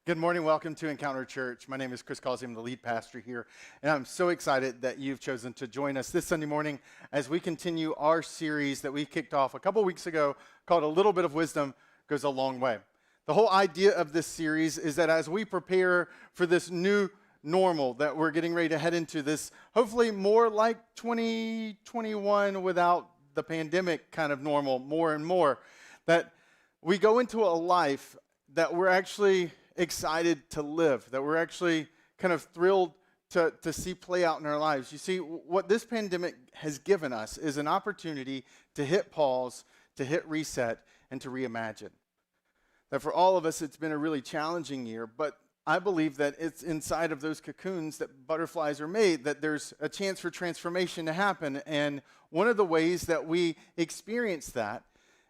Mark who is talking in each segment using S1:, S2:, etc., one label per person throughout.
S1: Good morning. Welcome to Encounter Church. My name is Chris Causey. I'm the lead pastor here, and I'm so excited that you've chosen to join us this Sunday morning as we continue our series that we kicked off a couple weeks ago called A Little Bit of Wisdom Goes a Long Way. The whole idea of this series is that as we prepare for this new normal that we're getting ready to head into, this hopefully more like 2021 without the pandemic kind of normal, more and more, that we go into a life that we're actually excited to live, that we're actually kind of thrilled to see play out in our lives. You see, what this pandemic has given us is an opportunity to hit pause, to hit reset, and to reimagine. That for all of us, it's been a really challenging year, but I believe that it's inside of those cocoons that butterflies are made, that there's a chance for transformation to happen. And one of the ways that we experience that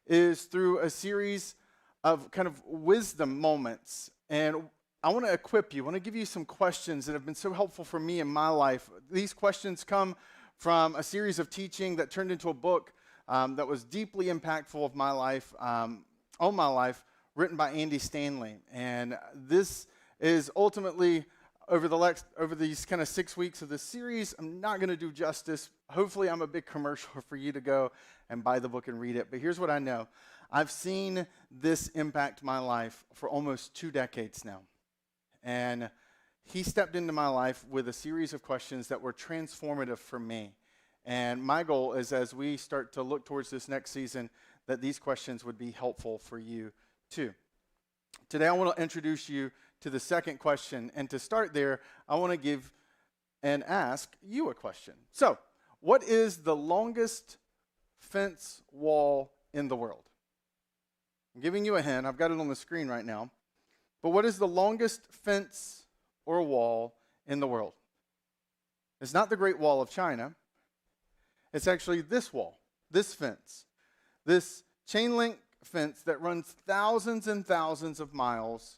S1: is through a series of kind of wisdom moments. And I want to equip you. I want to give you some questions that have been so helpful for me in my life. These questions come from a series of teaching that turned into a book that was deeply impactful of my life, on my life, written by Andy Stanley. And this is ultimately, over these kind of 6 weeks of this series, I'm not going to do justice. Hopefully, I'm a big commercial for you to go and buy the book and read it. But here's what I know. I've seen this impact my life for almost 2 decades now. And he stepped into my life with a series of questions that were transformative for me. And my goal is, as we start to look towards this next season, that these questions would be helpful for you too. Today, I want to introduce you to the second question. And to start there, I want to give and ask you a question. So, what is the longest fence wall in the world? I'm giving you a hint. I've got it on the screen right now. But what is the longest fence or wall in the world? It's not the Great Wall of China. It's actually this wall, this fence, this chain link fence that runs thousands and thousands of miles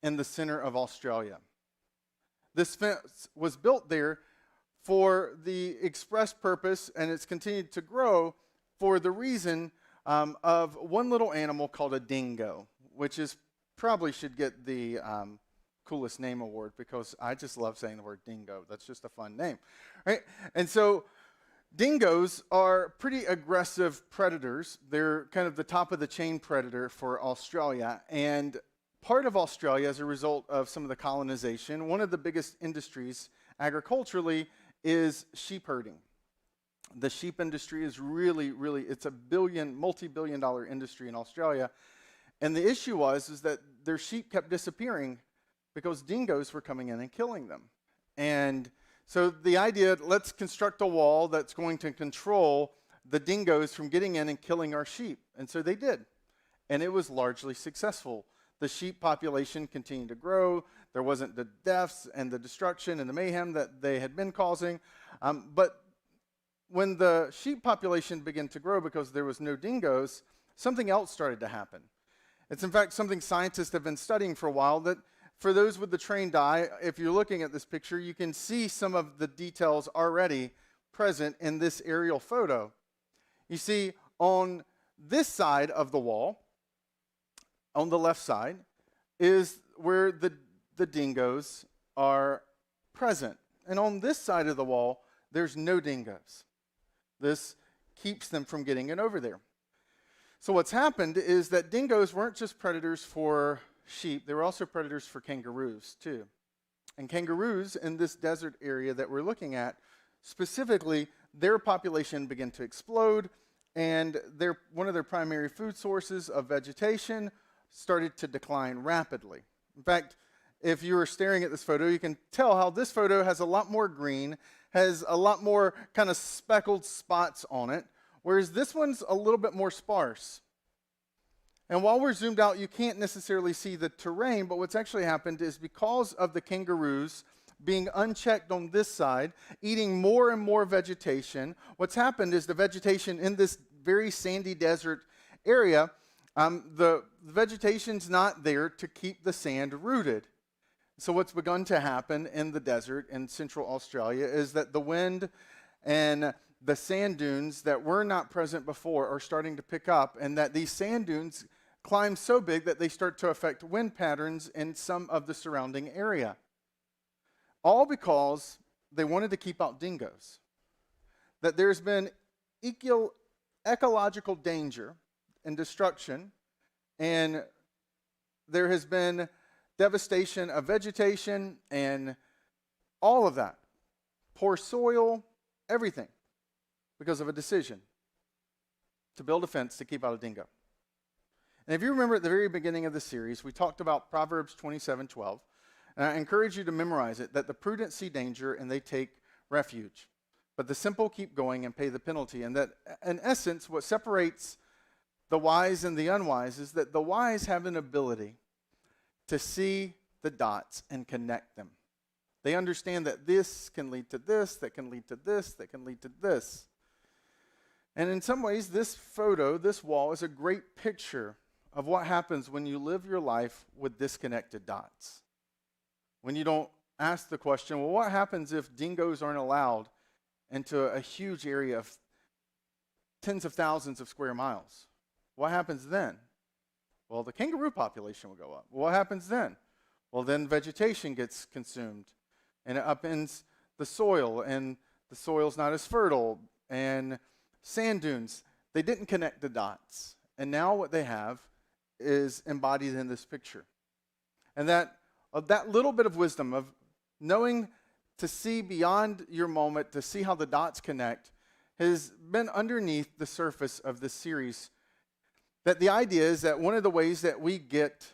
S1: in the center of Australia. This fence was built there for the express purpose, and it's continued to grow for the reason of one little animal called a dingo, which is probably should get the coolest name award because I just love saying the word dingo. That's just a fun name, right? And so dingoes are pretty aggressive predators. They're kind of the top of the chain predator for Australia. And part of Australia, as a result of some of the colonization, one of the biggest industries agriculturally is sheep herding. The sheep industry is really, it's a multi-billion-dollar industry in Australia. And the issue is that their sheep kept disappearing because dingoes were coming in and killing them. And so the idea, let's construct a wall that's going to control the dingoes from getting in and killing our sheep. And so they did. And it was largely successful. The sheep population continued to grow. There wasn't the deaths and the destruction and the mayhem that they had been causing. But when the sheep population began to grow because there was no dingoes, something else started to happen. It's in fact something scientists have been studying for a while, that for those with the trained eye, if you're looking at this picture, you can see some of the details already present in this aerial photo. You see, on this side of the wall, on the left side, is where the dingoes are present. And on this side of the wall, there's no dingoes. This keeps them from getting it over there. So what's happened is that dingoes weren't just predators for sheep, they were also predators for kangaroos too. And kangaroos in this desert area that we're looking at, specifically, their population began to explode, and one of their primary food sources of vegetation started to decline rapidly. In fact, if you were staring at this photo, you can tell how this photo has a lot more green, has a lot more kind of speckled spots on it, whereas this one's a little bit more sparse. And while we're zoomed out, you can't necessarily see the terrain, but what's actually happened is because of the kangaroos being unchecked on this side, eating more and more vegetation, what's happened is the vegetation in this very sandy desert area, the vegetation's not there to keep the sand rooted. So what's begun to happen in the desert in central Australia is that the wind and the sand dunes that were not present before are starting to pick up, and that these sand dunes climb so big that they start to affect wind patterns in some of the surrounding area. All because they wanted to keep out dingoes. That there's been ecological danger and destruction, and there has been devastation of vegetation and all of that. Poor soil, everything, because of a decision to build a fence to keep out a dingo. And if you remember at the very beginning of the series, we talked about Proverbs 27:12. And I encourage you to memorize it, that the prudent see danger and they take refuge. But the simple keep going and pay the penalty. And that, in essence, what separates the wise and the unwise is that the wise have an ability to see the dots and connect them. They understand that this can lead to this, that can lead to this, that can lead to this. And in some ways, this photo, this wall, is a great picture of what happens when you live your life with disconnected dots. When you don't ask the question, well, what happens if dingoes aren't allowed into a huge area of tens of thousands of square miles? What happens then? Well, the kangaroo population will go up. What happens then? Well, then vegetation gets consumed, and it upends the soil, and the soil's not as fertile, and sand dunes. They didn't connect the dots, and now what they have is embodied in this picture. And that little bit of wisdom of knowing to see beyond your moment, to see how the dots connect, has been underneath the surface of this series. That the idea is that one of the ways that we get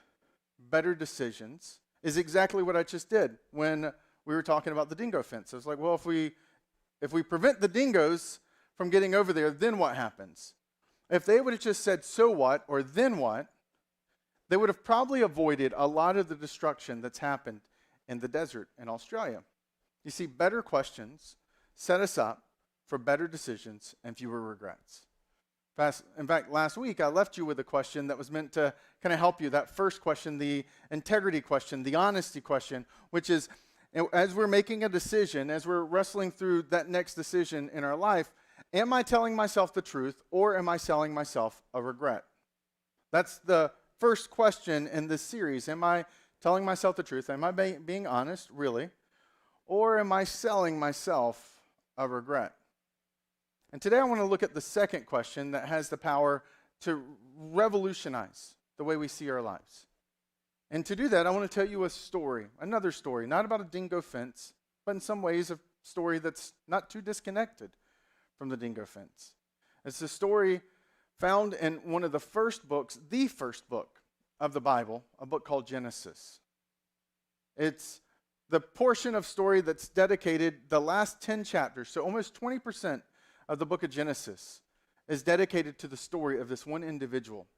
S1: better decisions is exactly what I just did when we were talking about the dingo fence. I was like, well, if we prevent the dingoes from getting over there, then what happens? If they would have just said, so what, or then what, they would have probably avoided a lot of the destruction that's happened in the desert in Australia. You see, better questions set us up for better decisions and fewer regrets. In fact, last week I left you with a question that was meant to kind of help you. That first question, the integrity question, the honesty question, which is, as we're making a decision, as we're wrestling through that next decision in our life, am I telling myself the truth or am I selling myself a regret? That's the first question in this series. Am I telling myself the truth? Am I being honest, really? Or am I selling myself a regret? And today I want to look at the second question that has the power to revolutionize the way we see our lives. And to do that, I want to tell you a story, another story, not about a dingo fence, but in some ways a story that's not too disconnected from the dingo fence. It's a story found in one of the first books, the first book of the Bible, a book called Genesis. It's the portion of story that's dedicated, the last 10 chapters, so almost 20% of the book of Genesis is dedicated to the story of this one individual.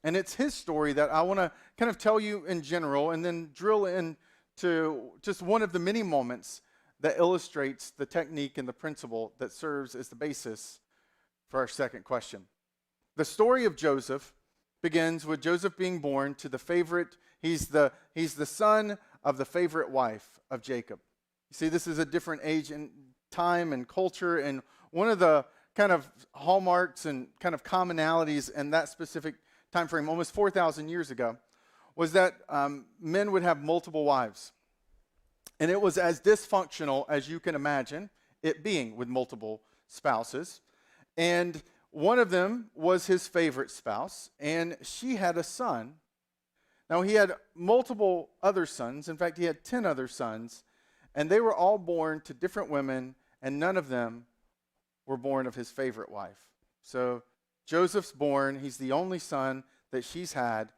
S1: And it's his story that I want to kind of tell you in general and then drill into just one of the many moments that illustrates the technique and the principle that serves as the basis for our second question. The story of Joseph begins with Joseph being born to the favorite. He's the son of the favorite wife of Jacob. You see, this is a different age and time and culture, and one of the kind of hallmarks and kind of commonalities in that specific time frame, almost 4,000 years ago, was that men would have multiple wives. And it was as dysfunctional as you can imagine it being with multiple spouses. And one of them was his favorite spouse, and she had a son. Now, he had multiple other sons. In fact, he had 10 other sons, and they were all born to different women, and none of them were born of his favorite wife. So Joseph's born. He's the only son that she's had,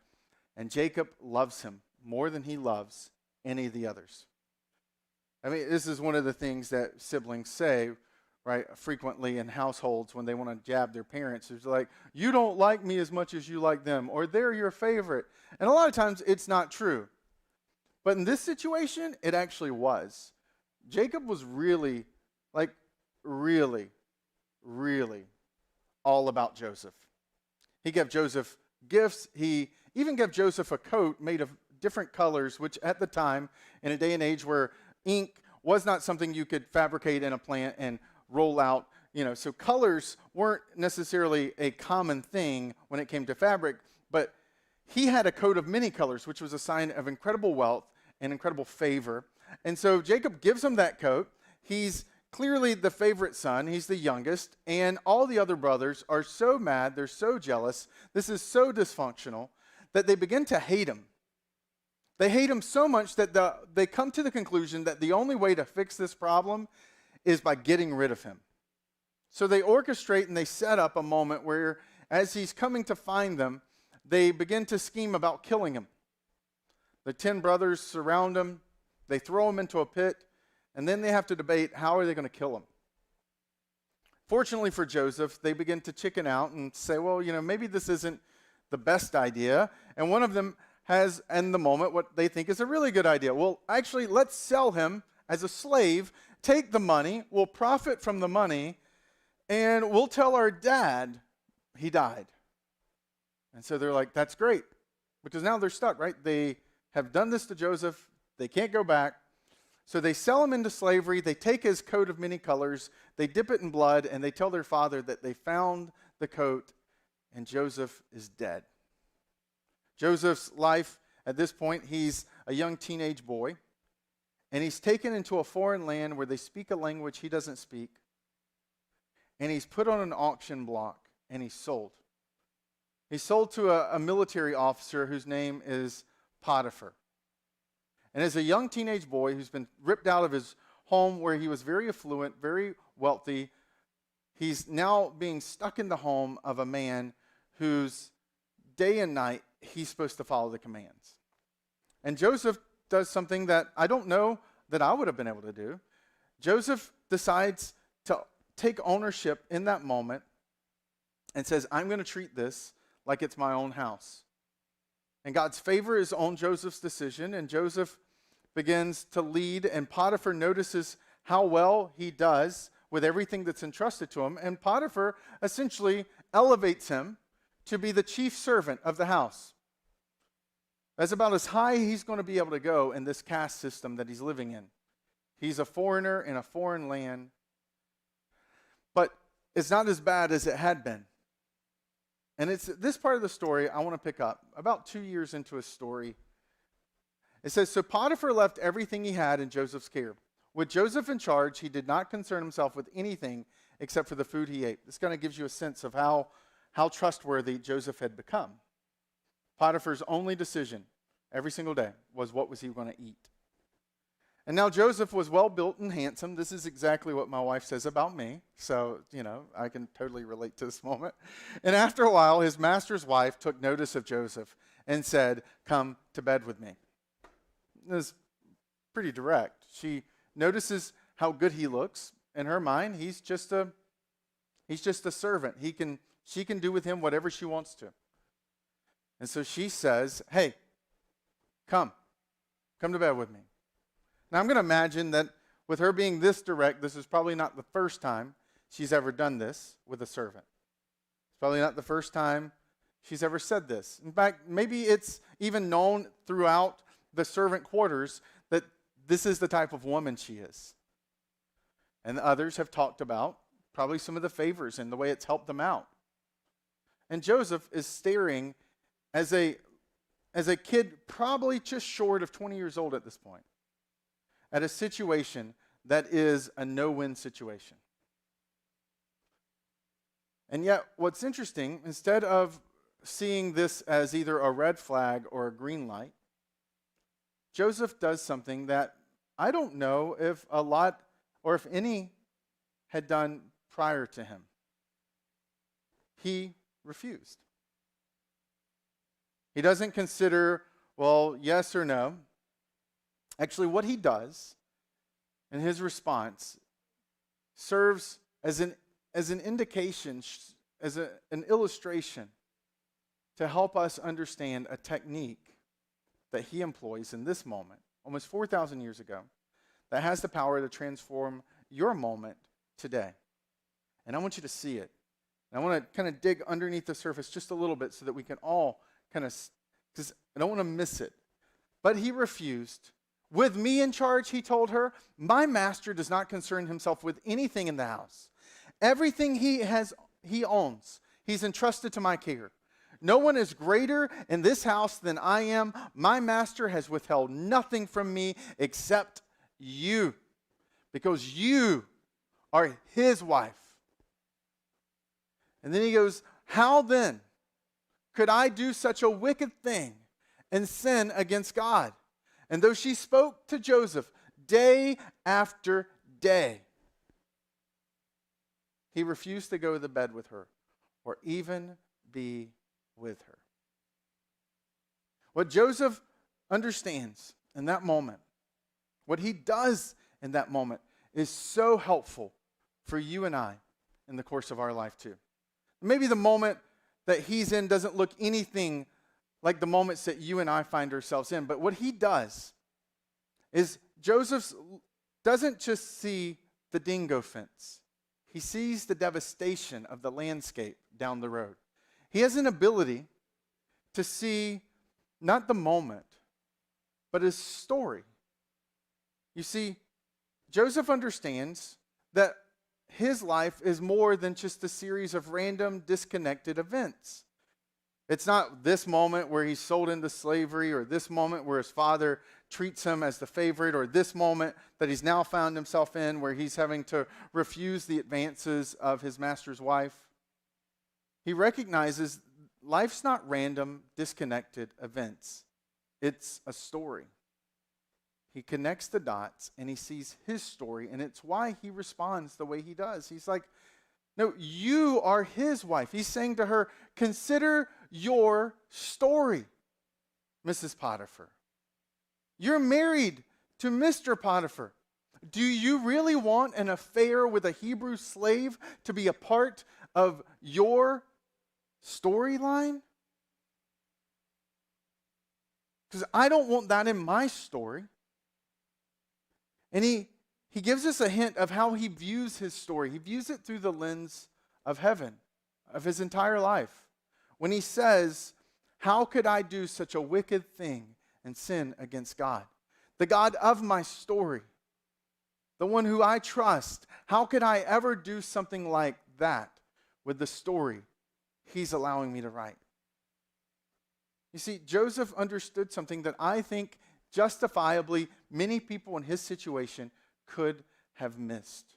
S1: and Jacob loves him more than he loves any of the others. I mean, this is one of the things that siblings say, right, frequently in households when they want to jab their parents. It's like, you don't like me as much as you like them, or they're your favorite. And a lot of times it's not true. But in this situation, it actually was. Jacob was really all about Joseph. He gave Joseph gifts. He even gave Joseph a coat made of different colors, which at the time, in a day and age where ink was not something you could fabricate in a plant and roll out, so colors weren't necessarily a common thing when it came to fabric, but he had a coat of many colors, which was a sign of incredible wealth and incredible favor. And so Jacob gives him that coat. He's clearly the favorite son. He's the youngest. And all the other brothers are so mad. They're so jealous. This is so dysfunctional that they begin to hate him. They hate him so much that they come to the conclusion that the only way to fix this problem is by getting rid of him. So they orchestrate and they set up a moment where, as he's coming to find them, they begin to scheme about killing him. The 10 brothers surround him. They throw him into a pit. And then they have to debate, how are they going to kill him? Fortunately for Joseph, they begin to chicken out and say, well, maybe this isn't the best idea. And one of them has, in the moment, what they think is a really good idea. Well, actually, let's sell him as a slave, take the money, we'll profit from the money, and we'll tell our dad he died. And so they're like, that's great. Because now they're stuck, right? They have done this to Joseph. They can't go back. So they sell him into slavery. They take his coat of many colors. They dip it in blood, and they tell their father that they found the coat, and Joseph is dead. Joseph's life, at this point, he's a young teenage boy, and he's taken into a foreign land where they speak a language he doesn't speak, and he's put on an auction block, and he's sold. He's sold to a military officer whose name is Potiphar. And as a young teenage boy who's been ripped out of his home where he was very affluent, very wealthy, he's now being stuck in the home of a man whose day and night he's supposed to follow the commands. And Joseph does something that I don't know that I would have been able to do. Joseph decides to take ownership in that moment and says, I'm going to treat this like it's my own house. And God's favor is on Joseph's decision, and Joseph begins to lead, and Potiphar notices how well he does with everything that's entrusted to him, and Potiphar essentially elevates him to be the chief servant of the house. That's about as high he's going to be able to go in this caste system that he's living in. He's a foreigner in a foreign land, but it's not as bad as it had been. And it's this part of the story I want to pick up. About 2 years into his story, it says, so Potiphar left everything he had in Joseph's care. With Joseph in charge, he did not concern himself with anything except for the food he ate. This kind of gives you a sense of how trustworthy Joseph had become. Potiphar's only decision every single day was what was he going to eat. And now Joseph was well built and handsome. This is exactly what my wife says about me. So, I can totally relate to this moment. And after a while, his master's wife took notice of Joseph and said, come to bed with me. It was pretty direct. She notices how good he looks. In her mind, he's just a servant. She can do with him whatever she wants to. And so she says, hey, come to bed with me. Now, I'm going to imagine that with her being this direct, this is probably not the first time she's ever done this with a servant. It's probably not the first time she's ever said this. In fact, maybe it's even known throughout the servant quarters that this is the type of woman she is. And others have talked about probably some of the favors and the way it's helped them out. And Joseph is staring as a kid probably just short of 20 years old at this point, at a situation that is a no-win situation. And yet, what's interesting, instead of seeing this as either a red flag or a green light, Joseph does something that I don't know if a lot or if any had done prior to him. He refused. He doesn't consider, well, yes or no. Actually, what he does in his response serves as an indication, as an illustration to help us understand a technique that he employs in this moment, almost 4,000 years ago, that has the power to transform your moment today. And I want you to see it. And I want to kind of dig underneath the surface just a little bit so that we can all kind of, because I don't want to miss it. But he refused. With me in charge, he told her, my master does not concern himself with anything in the house. Everything he owns, he's entrusted to my care. No one is greater in this house than I am. My master has withheld nothing from me except you, because you are his wife. And then he goes, how then could I do such a wicked thing and sin against God? And though she spoke to Joseph day after day, he refused to go to bed with her or even be with her. What Joseph understands in that moment, what he does in that moment, is so helpful for you and I in the course of our life too. Maybe the moment that he's in doesn't look anything like the moments that you and I find ourselves in, but what he does is Joseph doesn't just see the dingo fence. He sees the devastation of the landscape down the road. He has an ability to see not the moment, but his story. You see, Joseph understands that his life is more than just a series of random, disconnected events. It's not this moment where he's sold into slavery, or this moment where his father treats him as the favorite, or this moment that he's now found himself in where he's having to refuse the advances of his master's wife. He recognizes life's not random, disconnected events. It's a story. He connects the dots and he sees his story, and it's why he responds the way he does. He's like, no, you are his wife. He's saying to her, consider your story, Mrs. Potiphar. You're married to Mr. Potiphar. Do you really want an affair with a Hebrew slave to be a part of your storyline? Because I don't want that in my story. And he gives us a hint of how he views his story. He views it through the lens of heaven, of his entire life. When he says, how could I do such a wicked thing and sin against God? The God of my story, the one who I trust. How could I ever do something like that with the story he's allowing me to write? You see, Joseph understood something that I think justifiably many people in his situation could have missed.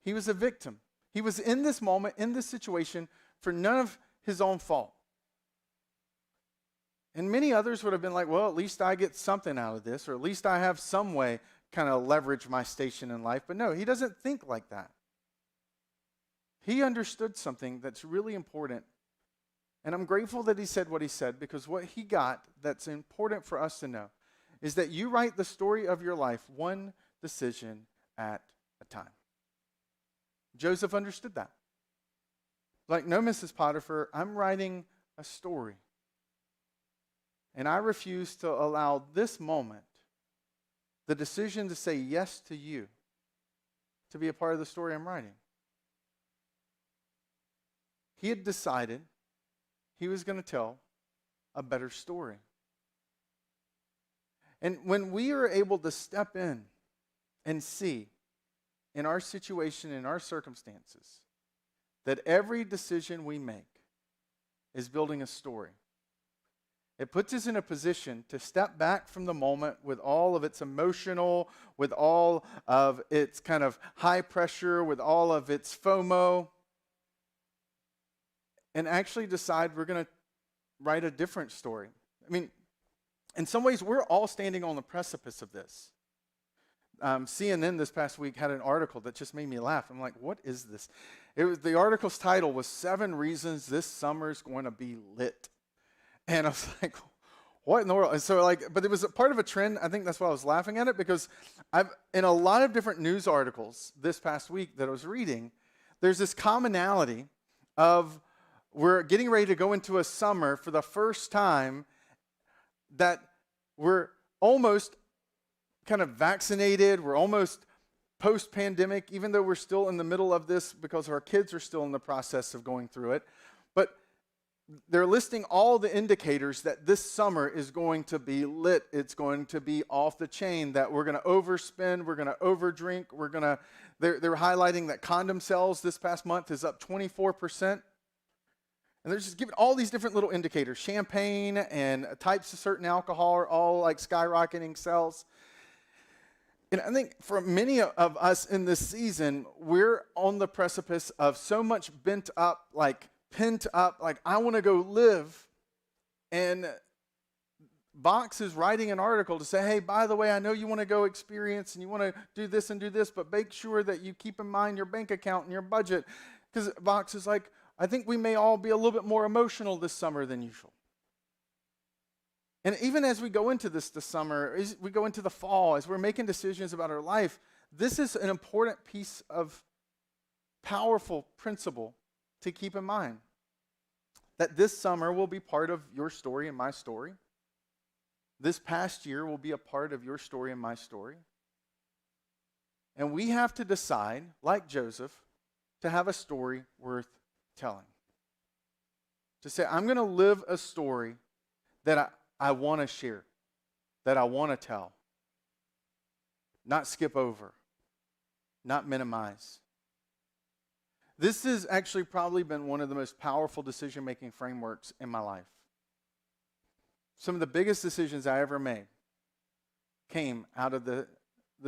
S1: He was a victim. He was in this moment, in this situation, for none of his own fault. And many others would have been like, well, at least I get something out of this, or at least I have some way kind of leverage my station in life. But no, he doesn't think like that. He understood something that's really important. And I'm grateful that he said what he said, because what he got that's important for us to know is that you write the story of your life one decision at a time. Joseph understood that. Like, no, Mrs. Potiphar, I'm writing a story. And I refuse to allow this moment, the decision to say yes to you, to be a part of the story I'm writing. He had decided he was going to tell a better story. And when we are able to step in and see in our situation, in our circumstances, that every decision we make is building a story, it puts us in a position to step back from the moment with all of its emotional, with all of its kind of high pressure, with all of its FOMO, and actually decide we're going to write a different story. I mean, in some ways, we're all standing on the precipice of this. CNN this past week had an article that just made me laugh. I'm like, what is this? The article's title was 7 Reasons This Summer's Going to Be Lit. And I was like, what in the world? And so but it was a part of a trend. I think that's why I was laughing at it, because in a lot of different news articles this past week that I was reading, there's this commonality of we're getting ready to go into a summer for the first time that we're almost kind of vaccinated, we're almost post-pandemic, even though we're still in the middle of this because our kids are still in the process of going through it. But they're listing all the indicators that this summer is going to be lit. It's going to be off the chain, that we're going to overspend, we're going to overdrink, they're highlighting that condom sales this past month is up 24%. And they're just giving all these different little indicators. Champagne and types of certain alcohol are all like skyrocketing sales. And I think for many of us in this season, we're on the precipice of so much pent up, like I want to go live. And Vox is writing an article to say, hey, by the way, I know you want to go experience and you want to do this and do this, but make sure that you keep in mind your bank account and your budget. Because Vox is like, I think we may all be a little bit more emotional this summer than usual. And even as we go into this summer, as we go into the fall, as we're making decisions about our life, this is an important piece of powerful principle to keep in mind. That this summer will be part of your story and my story. This past year will be a part of your story and my story. And we have to decide, like Joseph, to have a story worth telling. To say, I'm going to live a story that I want to share, that I want to tell. Not skip over, not minimize. This has actually probably been one of the most powerful decision-making frameworks in my life. Some of the biggest decisions I ever made came out of the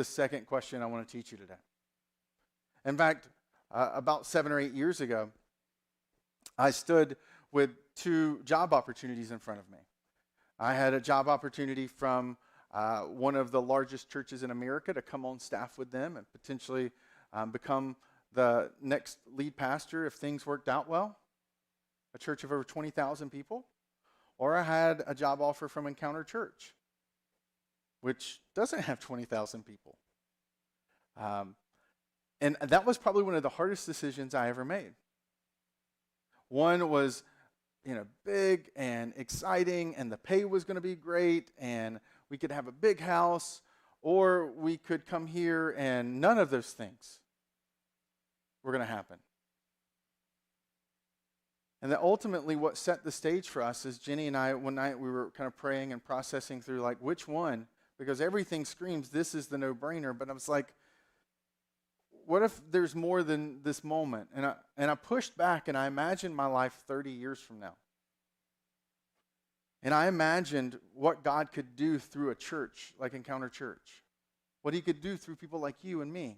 S1: second question I want to teach you today. In fact, about 7 or 8 years ago, I stood with 2 job opportunities in front of me. I had a job opportunity from one of the largest churches in America to come on staff with them and potentially become the next lead pastor if things worked out well, a church of over 20,000 people. Or I had a job offer from Encounter Church, which doesn't have 20,000 people. And that was probably one of the hardest decisions I ever made. One was, big and exciting, and the pay was going to be great, and we could have a big house, or we could come here, and none of those things were going to happen. And that ultimately what set the stage for us is Jenny and I, one night we were kind of praying and processing through like which one, because everything screams this is the no-brainer, but I was like, what if there's more than this moment? And I pushed back and I imagined my life 30 years from now. And I imagined what God could do through a church like Encounter Church. What he could do through people like you and me,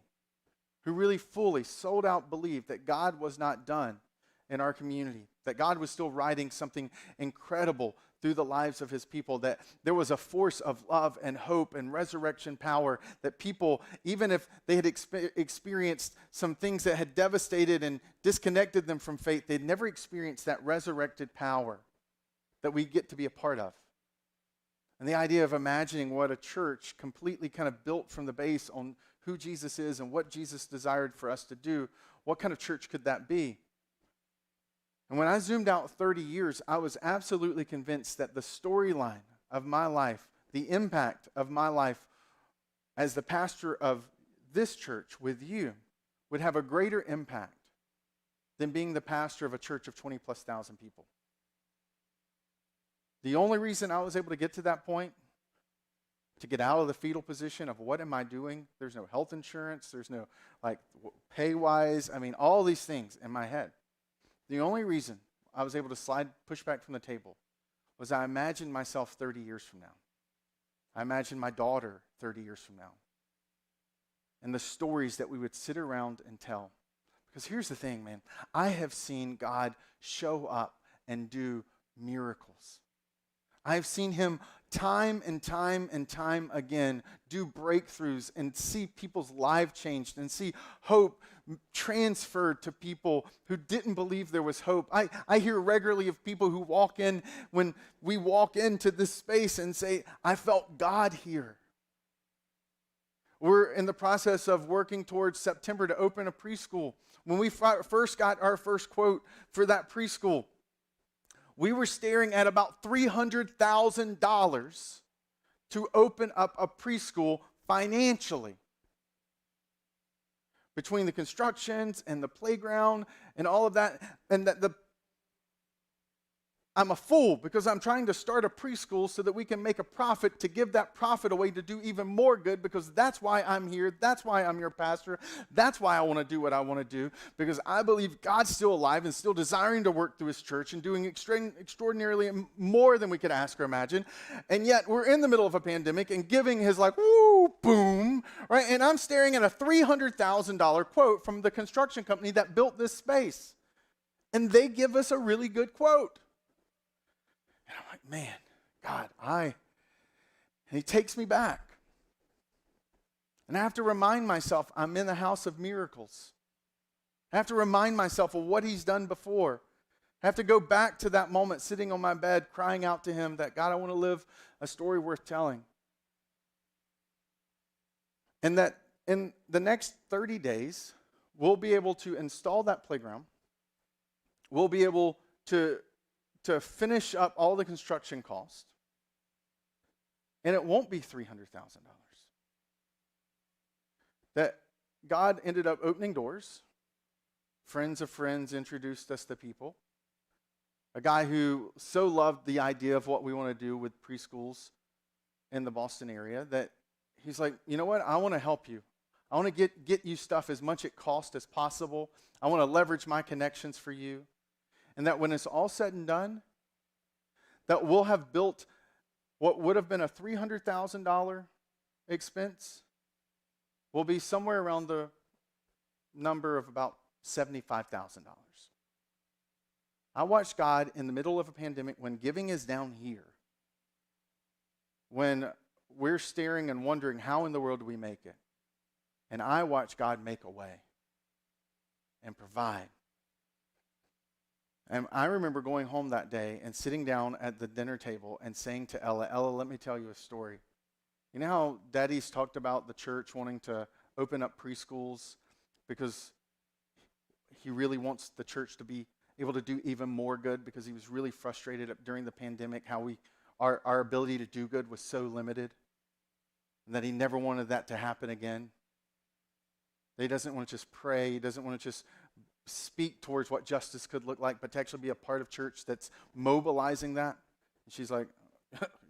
S1: who really fully, sold out believed that God was not done in our community, that God was still writing something incredible through the lives of his people, that there was a force of love and hope and resurrection power, that people, even if they had experienced some things that had devastated and disconnected them from faith, they'd never experienced that resurrected power that we get to be a part of. And the idea of imagining what a church completely kind of built from the base on who Jesus is and what Jesus desired for us to do, what kind of church could that be? And when I zoomed out 30 years, I was absolutely convinced that the storyline of my life, the impact of my life as the pastor of this church with you, would have a greater impact than being the pastor of a church of 20,000+ people. The only reason I was able to get to that point, to get out of the fetal position of what am I doing? There's no health insurance. There's no pay-wise. All these things in my head. The only reason I was able to push back from the table was I imagined myself 30 years from now. I imagined my daughter 30 years from now. And the stories that we would sit around and tell. Because here's the thing, man. I have seen God show up and do miracles. I've seen him time and time and time again do breakthroughs and see people's lives changed and see hope transferred to people who didn't believe there was hope. I hear regularly of people who walk in when we walk into this space and say, I felt God here. We're in the process of working towards September to open a preschool. When we first got our first quote for that preschool, we were staring at about $300,000 to open up a preschool financially. Between the constructions and the playground and all of that, and that I'm a fool because I'm trying to start a preschool so that we can make a profit to give that profit away to do even more good, because that's why I'm here. That's why I'm your pastor. That's why I want to do what I want to do, because I believe God's still alive and still desiring to work through his church and doing extraordinarily more than we could ask or imagine. And yet we're in the middle of a pandemic and giving is like, woo, boom, right? And I'm staring at a $300,000 quote from the construction company that built this space. And they give us a really good quote. And I'm like, man, God, and he takes me back. And I have to remind myself I'm in the house of miracles. I have to remind myself of what he's done before. I have to go back to that moment sitting on my bed crying out to him that, God, I want to live a story worth telling. And that in the next 30 days, we'll be able to install that playground. We'll be able to finish up all the construction costs. And it won't be $300,000. That God ended up opening doors. Friends of friends introduced us to people. A guy who so loved the idea of what we want to do with preschools in the Boston area that he's like, you know what? I want to help you. I want to get you stuff as much at cost as possible. I want to leverage my connections for you. And that when it's all said and done, that we'll have built what would have been a $300,000 expense will be somewhere around the number of about $75,000. I watched God in the middle of a pandemic when giving is down here, when we're staring and wondering how in the world do we make it. And I watched God make a way and provide. And I remember going home that day and sitting down at the dinner table and saying to Ella, let me tell you a story. You know how Daddy's talked about the church wanting to open up preschools because he really wants the church to be able to do even more good, because he was really frustrated during the pandemic how our ability to do good was so limited, and that he never wanted that to happen again. That he doesn't want to just pray. He doesn't want to just speak towards what justice could look like, but to actually be a part of church that's mobilizing that. And she's like,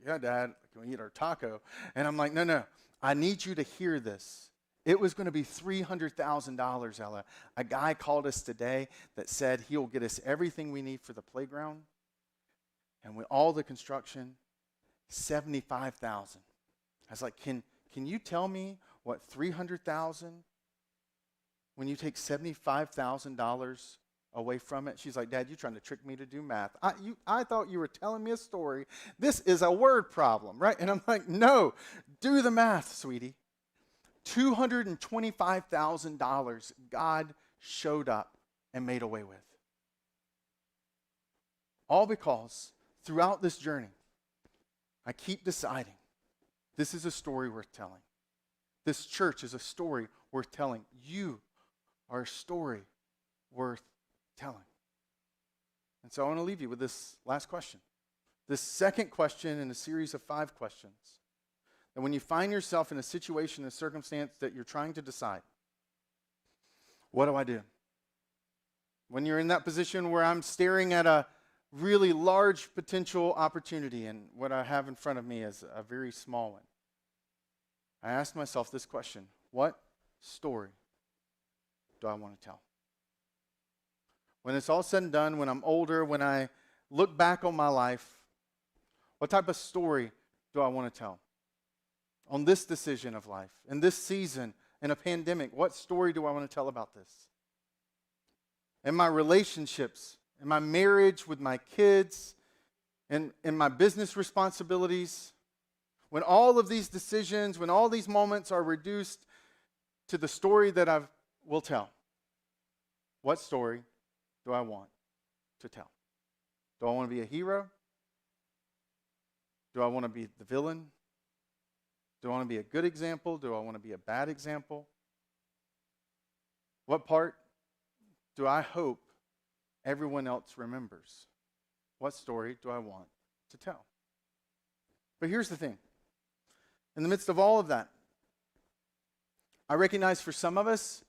S1: yeah, Dad, can we eat our taco? And I'm like, no, I need you to hear this. It was going to be $300,000, Ella. A guy called us today that said he'll get us everything we need for the playground, and with all the construction, $75,000. I was like, can you tell me what $300,000 when you take $75,000 away from it? She's like, Dad, you're trying to trick me to do math. I thought you were telling me a story. This is a word problem, right? And I'm like, no, do the math, sweetie. $225,000 God showed up and made away with. All because throughout this journey, I keep deciding this is a story worth telling. This church is a story worth telling. You are a story worth telling. And so I want to leave you with this last question. This second question in a series of 5 questions. And when you find yourself in a situation, a circumstance that you're trying to decide, what do I do? When you're in that position where I'm staring at a really large potential opportunity and what I have in front of me is a very small one, I ask myself this question: what story do I want to tell? When it's all said and done, when I'm older, when I look back on my life, what type of story do I want to tell? On this decision of life, in this season, in a pandemic, what story do I want to tell about this? In my relationships, in my marriage with my kids, in my business responsibilities, when all of these decisions, when all these moments are reduced to the story that I will tell, what story do I want to tell? Do I want to be a hero? Do I want to be the villain? Do I want to be a good example? Do I want to be a bad example? What part do I hope everyone else remembers? What story do I want to tell? But here's the thing. In the midst of all of that, I recognize for some of us,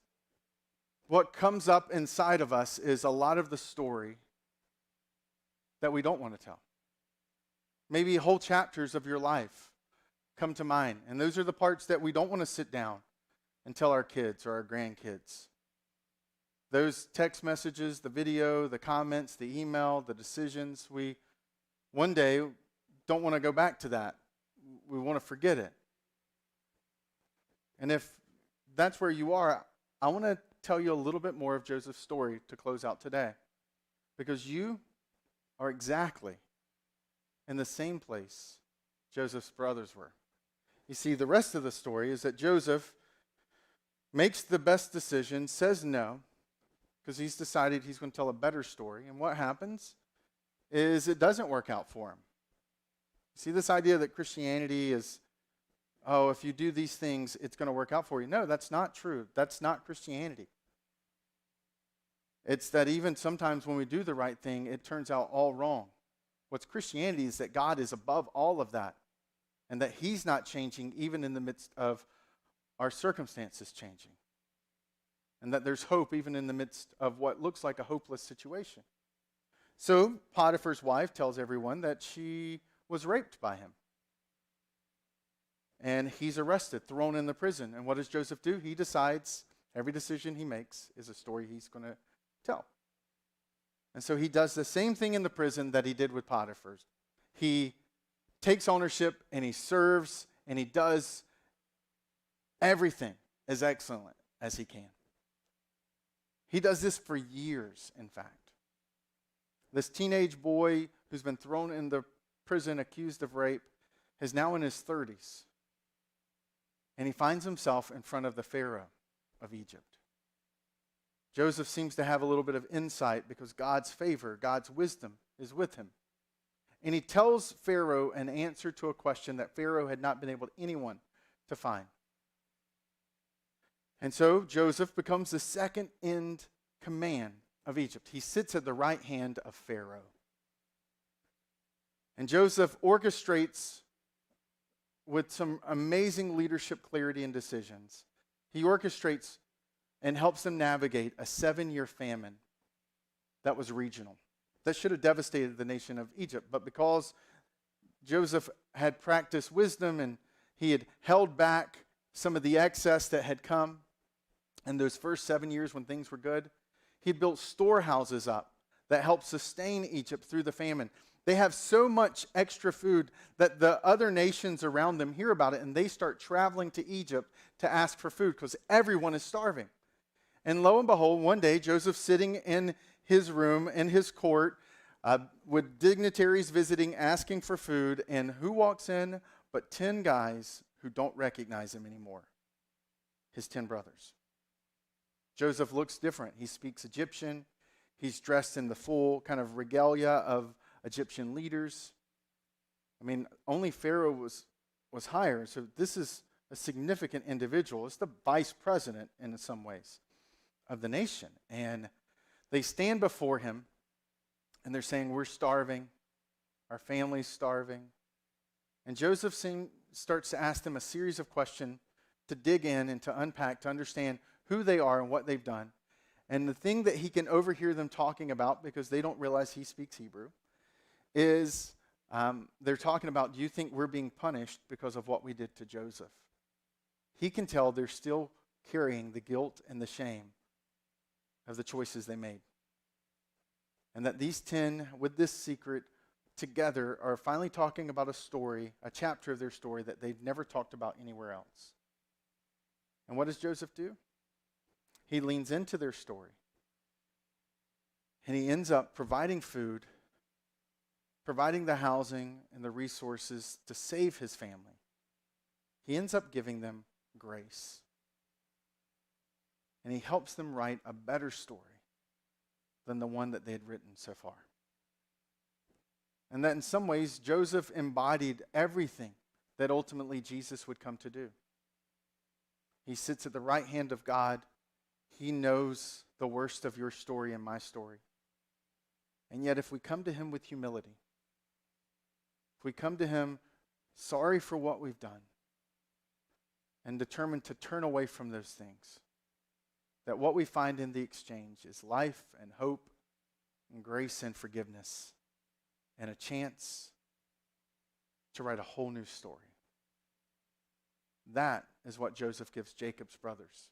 S1: what comes up inside of us is a lot of the story that we don't want to tell. Maybe whole chapters of your life come to mind, and those are the parts that we don't want to sit down and tell our kids or our grandkids. Those text messages, the video, the comments, the email, the decisions, we one day don't want to go back to that. We want to forget it. And if that's where you are, I want to tell you a little bit more of Joseph's story to close out today. Because you are exactly in the same place Joseph's brothers were. You see, the rest of the story is that Joseph makes the best decision, says no, because he's decided he's going to tell a better story. And what happens is it doesn't work out for him. See, this idea that Christianity is, oh, if you do these things, it's going to work out for you. No, that's not true. That's not Christianity. It's that even sometimes when we do the right thing, it turns out all wrong. What's Christianity is that God is above all of that, and that he's not changing even in the midst of our circumstances changing. And that there's hope even in the midst of what looks like a hopeless situation. So Potiphar's wife tells everyone that she was raped by him. And he's arrested, thrown in the prison. And what does Joseph do? He decides every decision he makes is a story he's going to tell. And so he does the same thing in the prison that he did with Potiphar's. He takes ownership and he serves and he does everything as excellent as he can. He does this for years, in fact. This teenage boy who's been thrown in the prison accused of rape is now in his 30s. And he finds himself in front of the Pharaoh of Egypt. Joseph seems to have a little bit of insight because God's favor, God's wisdom is with him. And he tells Pharaoh an answer to a question that Pharaoh had not been able anyone to find. And so Joseph becomes the second in command of Egypt. He sits at the right hand of Pharaoh. And Joseph orchestrates with some amazing leadership clarity and decisions. He orchestrates and helps them navigate a 7-year famine that was regional. That should have devastated the nation of Egypt. But because Joseph had practiced wisdom and he had held back some of the excess that had come in those first 7 years when things were good, he built storehouses up that helped sustain Egypt through the famine. They have so much extra food that the other nations around them hear about it and they start traveling to Egypt to ask for food because everyone is starving. And lo and behold, one day Joseph's sitting in his room, in his court, with dignitaries visiting, asking for food, and who walks in but 10 guys who don't recognize him anymore? His 10 brothers. Joseph looks different. He speaks Egyptian. He's dressed in the full kind of regalia of Egyptian leaders. I mean, only Pharaoh was higher, so this is a significant individual. It's the vice president in some ways of the nation. And they stand before him, and they're saying, we're starving. Our family's starving. And Joseph starts to ask them a series of questions to dig in and to unpack, to understand who they are and what they've done. And the thing that he can overhear them talking about, because they don't realize he speaks Hebrew, is they're talking about, do you think we're being punished because of what we did to Joseph? He can tell they're still carrying the guilt and the shame of the choices they made. And that these 10, with this secret, together are finally talking about a story, a chapter of their story that they've never talked about anywhere else. And what does Joseph do? He leans into their story. And he ends up providing food, providing the housing and the resources to save his family. He ends up giving them grace. And he helps them write a better story than the one that they had written so far. And that in some ways, Joseph embodied everything that ultimately Jesus would come to do. He sits at the right hand of God. He knows the worst of your story and my story. And yet, if we come to him with humility, if we come to him sorry for what we've done and determined to turn away from those things, that what we find in the exchange is life and hope and grace and forgiveness and a chance to write a whole new story. That is what Joseph gives Jacob's brothers.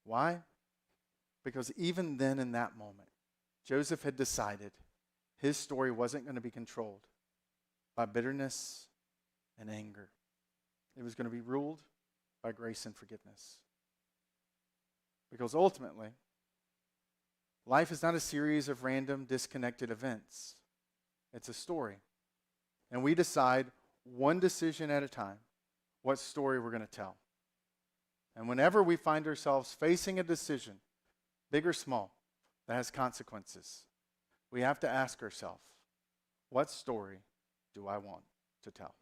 S1: Why? Because even then in that moment, Joseph had decided his story wasn't going to be controlled by bitterness and anger. It was going to be ruled by grace and forgiveness. Because ultimately, life is not a series of random, disconnected events. It's a story. And we decide one decision at a time what story we're going to tell. And whenever we find ourselves facing a decision, big or small, that has consequences, we have to ask ourselves, what story do I want to tell?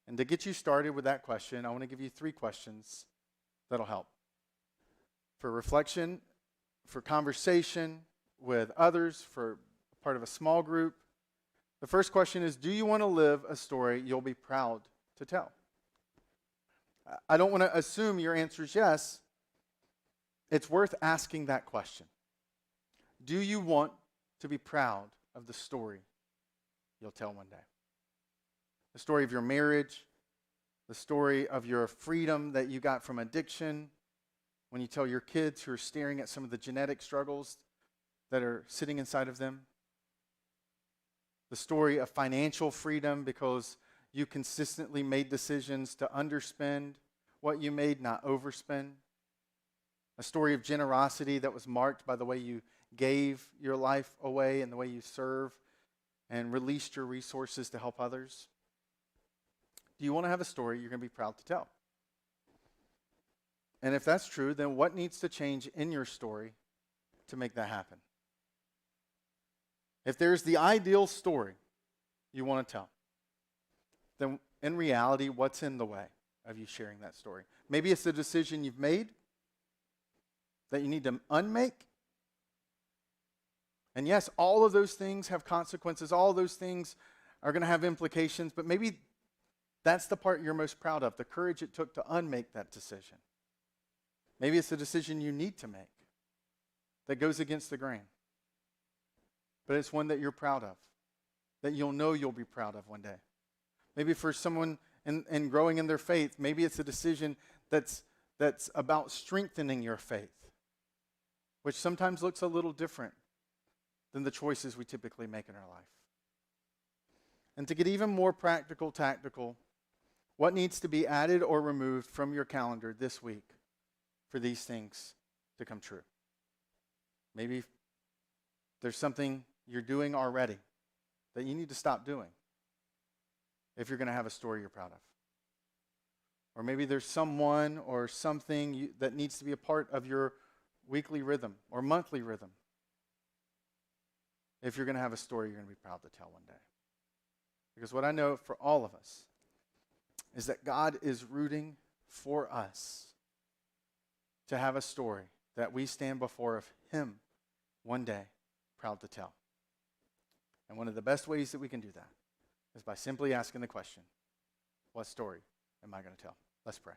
S1: And to get you started with that question, I want to give you 3 questions that'll help. For reflection, for conversation with others, for part of a small group. The first question is, do you want to live a story you'll be proud to tell? I don't want to assume your answer is yes. It's worth asking that question. Do you want to be proud of the story you'll tell one day? The story of your marriage, the story of your freedom that you got from addiction, when you tell your kids who are staring at some of the genetic struggles that are sitting inside of them. The story of financial freedom because you consistently made decisions to underspend what you made, not overspend. A story of generosity that was marked by the way you gave your life away and the way you serve and released your resources to help others. Do you want to have a story you're going to be proud to tell? And if that's true, then what needs to change in your story to make that happen? If there's the ideal story you want to tell, then in reality, what's in the way of you sharing that story? Maybe it's a decision you've made that you need to unmake. And yes, all of those things have consequences. All of those things are going to have implications, but maybe that's the part you're most proud of, the courage it took to unmake that decision. Maybe it's a decision you need to make that goes against the grain. But it's one that you're proud of, that you'll know you'll be proud of one day. Maybe for someone in growing in their faith, maybe it's a decision that's about strengthening your faith, which sometimes looks a little different than the choices we typically make in our life. And to get even more practical, tactical, what needs to be added or removed from your calendar this week for these things to come true? Maybe there's something you're doing already that you need to stop doing if you're going to have a story you're proud of. Or maybe there's someone or something that needs to be a part of your weekly rhythm or monthly rhythm if you're going to have a story you're going to be proud to tell one day. Because what I know for all of us is that God is rooting for us to have a story that we stand before of Him one day proud to tell. And one of the best ways that we can do that is by simply asking the question, what story am I going to tell? Let's pray.